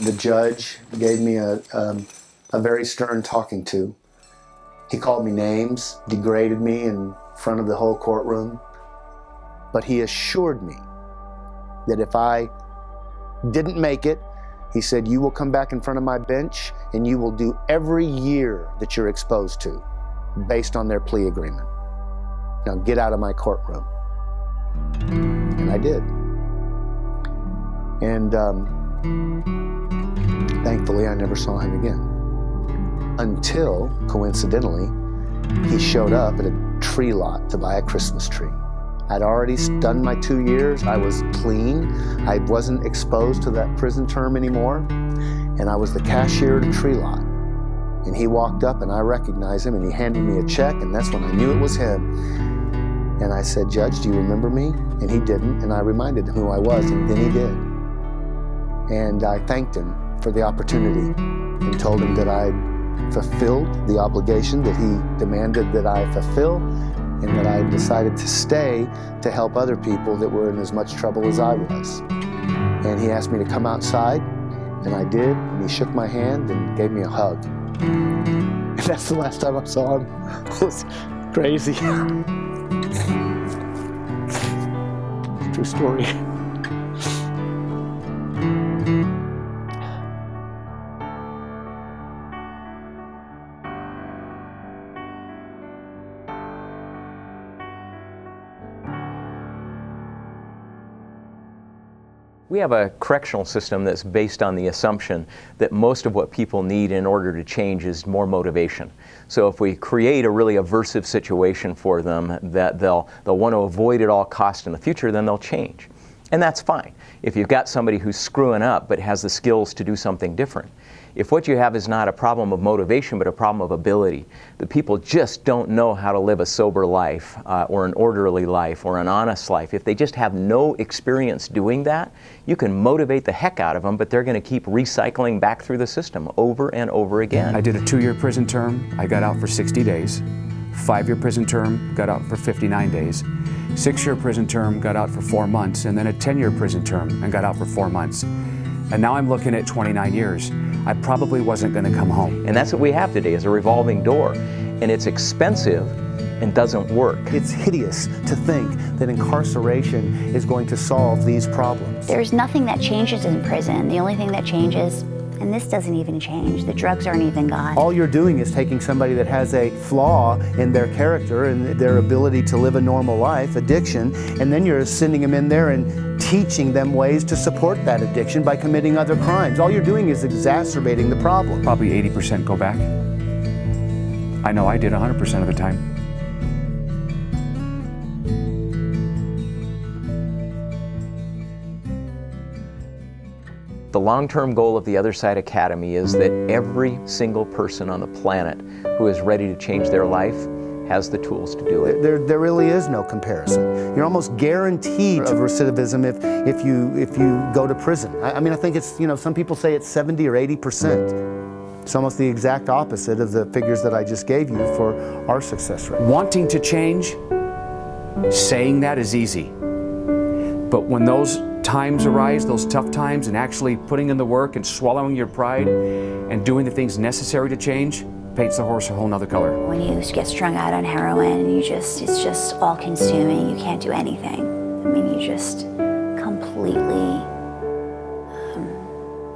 The judge gave me a very stern talking to. He called me names, degraded me in front of the whole courtroom. But he assured me that if I didn't make it, he said, you will come back in front of my bench and you will do every year that you're exposed to based on their plea agreement. Now get out of my courtroom. And I did. And thankfully, I never saw him again. Until, coincidentally, he showed up at a tree lot to buy a Christmas tree. I'd already done my 2 years. I was clean. I wasn't exposed to that prison term anymore. And I was the cashier at a tree lot. And he walked up and I recognized him and he handed me a check, and that's when I knew it was him. And I said, Judge, do you remember me? And he didn't, and I reminded him who I was, and then he did. And I thanked him for the opportunity and told him that I'd fulfilled the obligation that he demanded that I fulfill, and that I decided to stay to help other people that were in as much trouble as I was. And he asked me to come outside, and I did, and he shook my hand and gave me a hug. And that's the last time I saw him. It was crazy. True story. We have a correctional system that's based on the assumption that most of what people need in order to change is more motivation. So if we create a really aversive situation for them that they'll want to avoid at all costs in the future, then they'll change. And that's fine if you've got somebody who's screwing up but has the skills to do something different. If what you have is not a problem of motivation but a problem of ability, the people just don't know how to live a sober life or an orderly life or an honest life. If they just have no experience doing that, you can motivate the heck out of them, but they're going to keep recycling back through the system over and over again. I did a 2-year prison term. I got out for 60 days. 5-year prison term, got out for 59 days. 6-year prison term, got out for 4 months, and then a 10-year prison term and got out for 4 months. And now I'm looking at 29 years. I probably wasn't going to come home. And that's what we have today, is a revolving door. And it's expensive and doesn't work. It's hideous to think that incarceration is going to solve these problems. There's nothing that changes in prison. The only thing that changes, and this doesn't even change, the drugs aren't even gone. All you're doing is taking somebody that has a flaw in their character and their ability to live a normal life, addiction, and then you're sending them in there and teaching them ways to support that addiction by committing other crimes. All you're doing is exacerbating the problem. Probably 80% go back. I know I did 100% of the time. The long-term goal of the Other Side Academy is that every single person on the planet who is ready to change their life has the tools to do it. There really is no comparison. You're almost guaranteed of recidivism if you go to prison. I mean, I think it's, some people say it's 70 or 80%. It's almost the exact opposite of the figures that I just gave you for our success rate. Wanting to change, saying that is easy. But when those times arise, those tough times, and actually putting in the work and swallowing your pride and doing the things necessary to change, paints the horse a whole nother color. When you get strung out on heroin, and it's just all consuming, you can't do anything. I mean, you just completely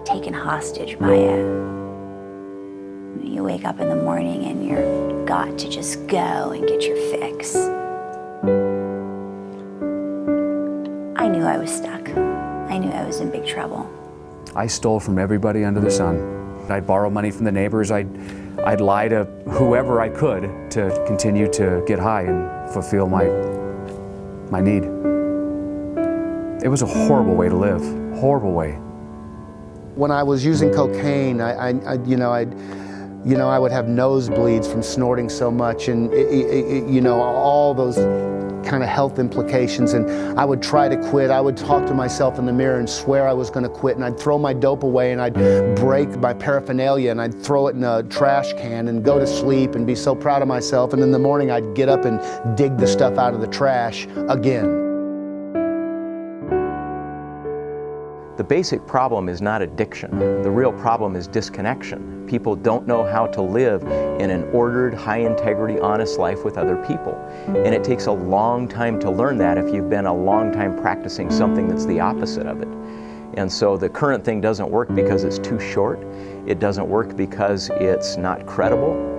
taken hostage by it. You wake up in the morning and you're got to just go and get your fix. I knew I was stuck. I knew I was in big trouble. I stole from everybody under the sun. I'd borrow money from the neighbors. I'd lie to whoever I could to continue to get high and fulfill my need. It was a horrible way to live, horrible way. When I was using cocaine, I would have nosebleeds from snorting so much, and all those kind of health implications, and I would try to quit. I would talk to myself in the mirror and swear I was going to quit, and I'd throw my dope away, and I'd break my paraphernalia, and I'd throw it in a trash can and go to sleep and be so proud of myself, and in the morning I'd get up and dig the stuff out of the trash again. The basic problem is not addiction. The real problem is disconnection. People don't know how to live in an ordered, high-integrity, honest life with other people. And it takes a long time to learn that if you've been a long time practicing something that's the opposite of it. And so the current thing doesn't work because it's too short. It doesn't work because it's not credible.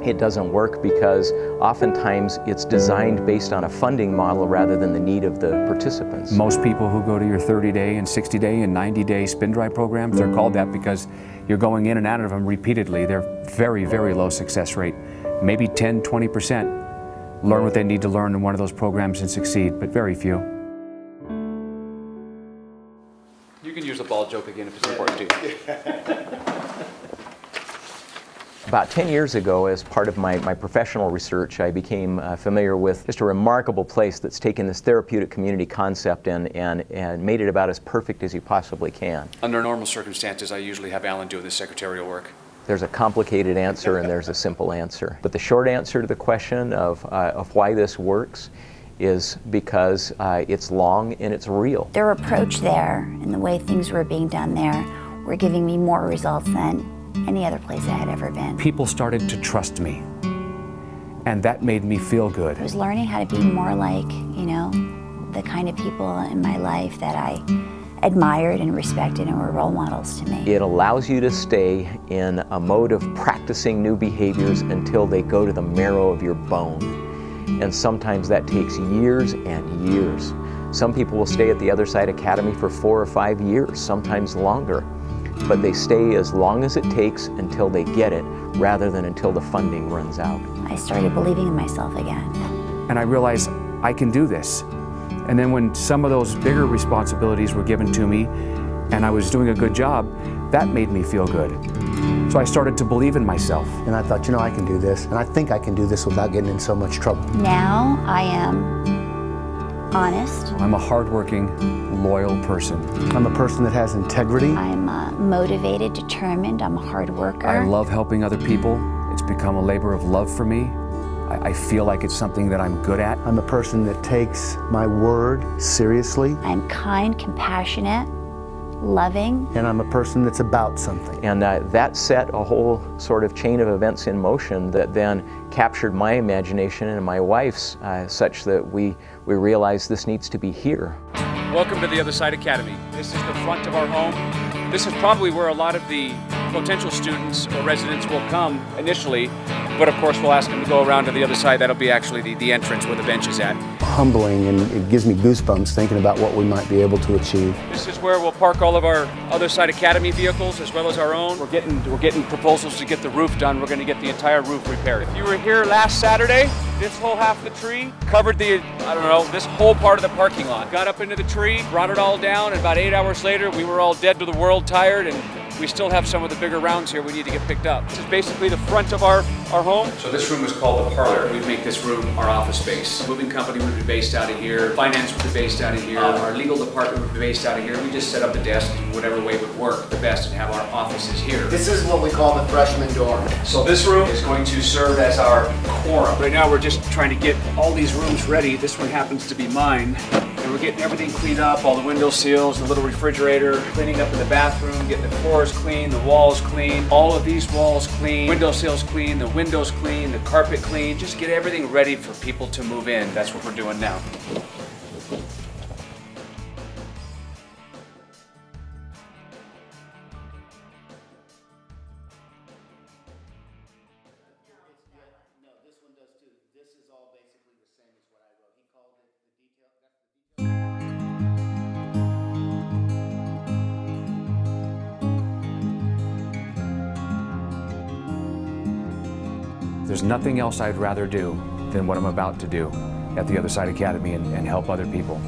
It doesn't work because oftentimes it's designed based on a funding model rather than the need of the participants. Most people who go to your 30-day and 60-day and 90-day spin dry programs, they're called that because you're going in and out of them repeatedly. They're very, very low success rate. Maybe 10, 20% learn what they need to learn in one of those programs and succeed, but very few. You can use the ball joke again if it's important to you. About 10 years ago, as part of my professional research, I became familiar with just a remarkable place that's taken this therapeutic community concept and made it about as perfect as you possibly can. Under normal circumstances, I usually have Alan doing the secretarial work. There's a complicated answer and there's a simple answer. But the short answer to the question of why this works is because it's long and it's real. Their approach there and the way things were being done there were giving me more results than any other place I had ever been. People started to trust me, and that made me feel good. I was learning how to be more like, you know, the kind of people in my life that I admired and respected and were role models to me. It allows you to stay in a mode of practicing new behaviors until they go to the marrow of your bone. And sometimes that takes years and years. Some people will stay at the Other Side Academy for 4 or 5 years, sometimes longer. But they stay as long as it takes until they get it, rather than until the funding runs out. I started believing in myself again. And I realized I can do this. And then when some of those bigger responsibilities were given to me and I was doing a good job, that made me feel good. So I started to believe in myself. And I thought, you know, I can do this. And I think I can do this without getting in so much trouble. Now I am honest. I'm a hardworking, loyal person. I'm a person that has integrity. I'm motivated, determined. I'm a hard worker. I love helping other people. It's become a labor of love for me. I feel like it's something that I'm good at. I'm a person that takes my word seriously. I'm kind, compassionate, loving. And I'm a person that's about something. And that set a whole sort of chain of events in motion that then captured my imagination and my wife's such that we realized this needs to be here. Welcome to the Other Side Academy. This is the front of our home. This is probably where a lot of the potential students or residents will come initially, but of course we'll ask them to go around to the other side. That'll be actually the entrance where the bench is at. Humbling, and it gives me goosebumps thinking about what we might be able to achieve. This is where we'll park all of our Other Side Academy vehicles as well as our own. We're getting proposals to get the roof done. We're going to get the entire roof repaired. If you were here last Saturday, this whole half of the tree covered the, I don't know, this whole part of the parking lot. Got up into the tree, brought it all down, and about 8 hours later we were all dead to the world, tired, and we still have some of the bigger rounds here we need to get picked up. This is basically the front of our home. So this room is called the parlor. We make this room our office space. The moving company would be based out of here. Finance would be based out of here. Our legal department would be based out of here. We just set up a desk in whatever way would work the best and have our offices here. This is what we call the freshman dorm. So this room is going to serve as our quorum. Right now we're just trying to get all these rooms ready. This one happens to be mine. And we're getting everything cleaned up, all the window seals, the little refrigerator, cleaning up in the bathroom, getting the floors clean, the walls clean, all of these walls clean, window seals clean, the windows clean, the carpet clean, just get everything ready for people to move in. That's what we're doing now. There's nothing else I'd rather do than what I'm about to do at the Other Side Academy and help other people.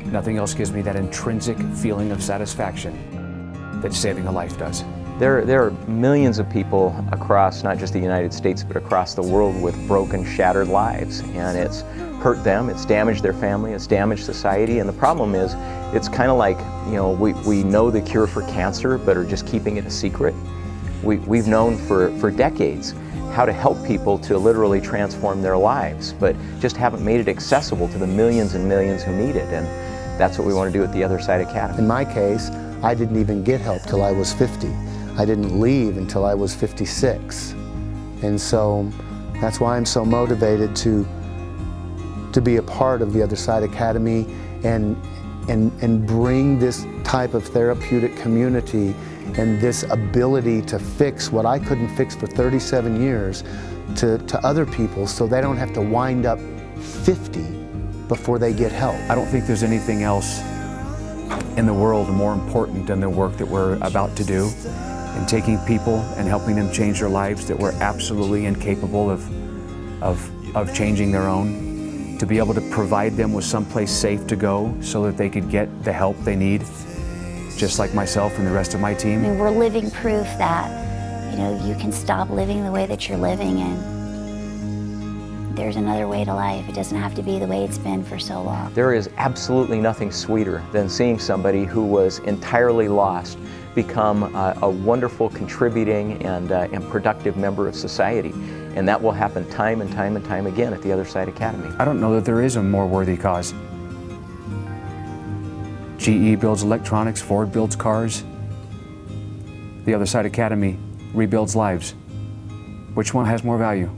Nothing else gives me that intrinsic feeling of satisfaction that saving a life does. There are millions of people across not just the United States but across the world with broken, shattered lives, and it's hurt them, it's damaged their family, it's damaged society, and the problem is it's kind of like, you know, we know the cure for cancer but are just keeping it a secret. We've known for decades how to help people to literally transform their lives, but just haven't made it accessible to the millions and millions who need it, and that's what we want to do at the Other Side Academy. In my case, I didn't even get help till I was 50. I didn't leave until I was 56. And so that's why I'm so motivated to be a part of the Other Side Academy and bring this type of therapeutic community and this ability to fix what I couldn't fix for 37 years to other people, so they don't have to wind up 50 before they get help. I don't think there's anything else in the world more important than the work that we're about to do, in taking people and helping them change their lives that were absolutely incapable of changing their own, to be able to provide them with someplace safe to go so that they could get the help they need, just like myself and the rest of my team. I mean, we're living proof that, you know, you can stop living the way that you're living, and there's another way to life. It doesn't have to be the way it's been for so long. There is absolutely nothing sweeter than seeing somebody who was entirely lost become a wonderful, contributing, and productive member of society. And that will happen time and time and time again at the Other Side Academy. I don't know that there is a more worthy cause. GE builds electronics, Ford builds cars. The Other Side Academy rebuilds lives. Which one has more value?